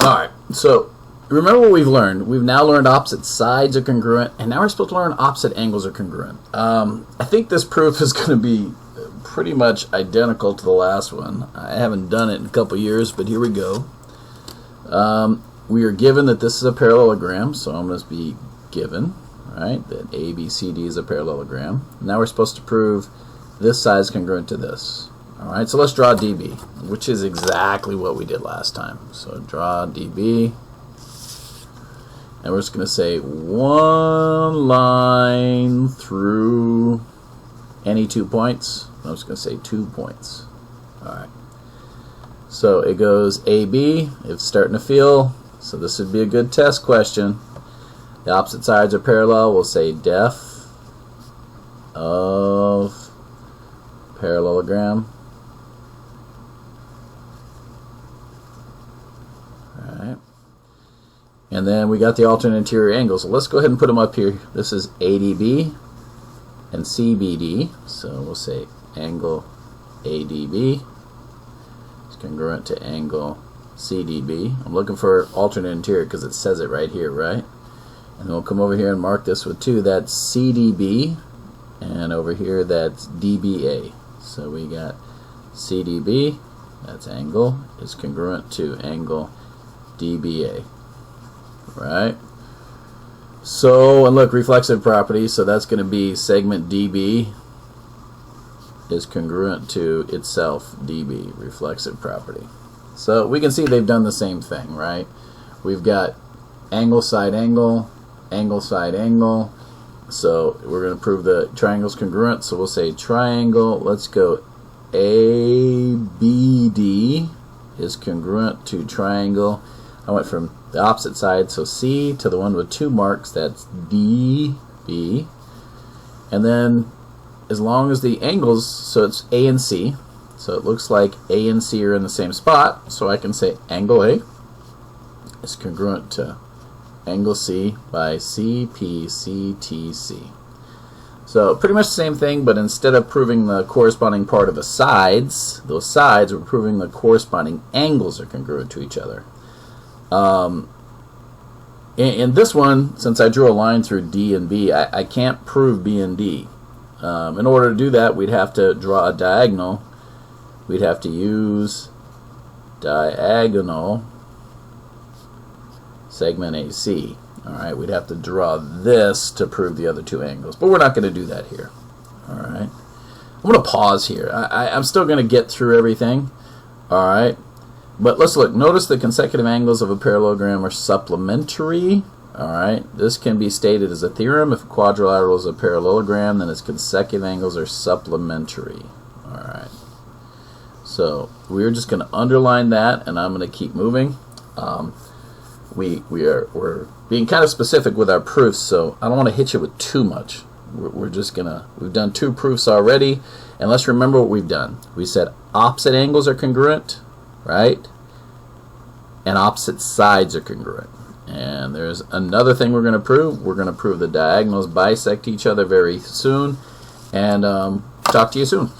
Alright, so remember what we've learned. We've now learned opposite sides are congruent, and now we're supposed to learn opposite angles are congruent. I think this proof is going to be pretty much identical to the last one. I haven't done it in a couple years, but here we go. We are given that this is a parallelogram, so I'm going to be given, right, that ABCD is a parallelogram. Now we're supposed to prove this side is congruent to this. Alright, so let's draw DB, which is exactly what we did last time. So draw DB, and we're just going to say one line through any 2 points. I'm just going to say 2 points. Alright, so it goes AB, it's starting to feel, so this would be a good test question. The opposite sides are parallel, we'll say def of parallelogram. Alright, and then we got the alternate interior angles, so let's go ahead and put them up here. This is ADB and CBD, so we'll say angle ADB is congruent to angle CDB. I'm looking for alternate interior because it says it right here, right? And then we'll come over here and mark this with 2. That's CDB, and over here that's DBA. So we got CDB, that's angle, is congruent to angle DBA, right? So, and look, reflexive property, so that's going to be segment DB is congruent to itself, DB, reflexive property. So we can see they've done the same thing, right? We've got angle, side angle, angle, side angle. So we're going to prove the triangle's congruent, so we'll say triangle, let's go ABD is congruent to triangle. I went from the opposite side, so C, to the one with 2 marks, that's DB. And then as long as the angles, so it's A and C, so it looks like A and C are in the same spot, so I can say angle A is congruent to angle C by CPCTC. So pretty much the same thing, but instead of proving the corresponding part of the sides, those sides, we're proving the corresponding angles are congruent to each other. In this one, since I drew a line through D and B, I can't prove B and D. In order to do that, we'd have to draw a diagonal. We'd have to use diagonal segment AC. Alright, we'd have to draw this to prove the other 2 angles, but we're not going to do that here. Alright, I'm going to pause here. I'm still going to get through everything. Alright, but let's look. Notice the consecutive angles of a parallelogram are supplementary. Alright, this can be stated as a theorem. If a quadrilateral is a parallelogram, then its consecutive angles are supplementary. Alright, so we're just going to underline that, and I'm going to keep moving. We're being kind of specific with our proofs, so I don't want to hit you with too much. We're just gonna, we've done 2 proofs already, and let's remember what we've done. We said opposite angles are congruent, right? And opposite sides are congruent. And there's another thing we're going to prove. We're going to prove the diagonals bisect each other very soon, and talk to you soon.